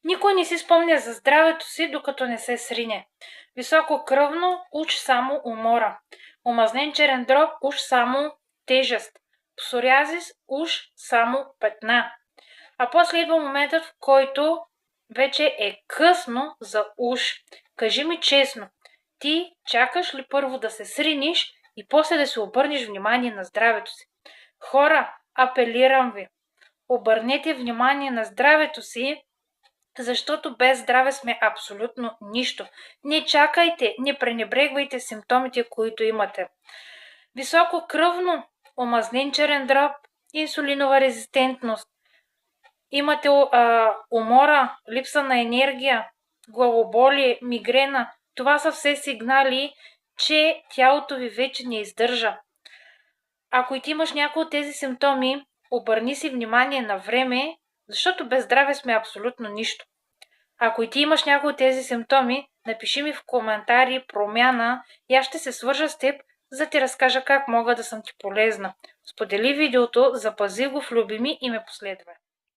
Никой не си спомня за здравето си, докато не се срине. Високо кръвно, уж само умора. Омазнен черен дроб, уж само тежест. Псориазис, уж само петна. А после идва моментът, в който вече е късно за уж. Кажи ми честно, ти чакаш ли първо да се сриниш и после да се обърнеш внимание на здравето си? Хора, апелирам ви, обърнете внимание на здравето си, защото без здраве сме абсолютно нищо. Не чакайте, не пренебрегвайте симптомите, които имате. Високо кръвно, омазнен черен дроб, инсулинова резистентност. Имате умора, липса на енергия, главоболие, мигрена. Това са все сигнали, че тялото ви вече не издържа. Ако и ти имаш някои от тези симптоми, обърни си внимание на време, защото без здраве сме абсолютно нищо. Ако и ти имаш някои от тези симптоми, напиши ми в коментари промяна и аз ще се свържа с теб, за да ти разкажа как мога да съм ти полезна. Сподели видеото, запази го в любими и ме последвай.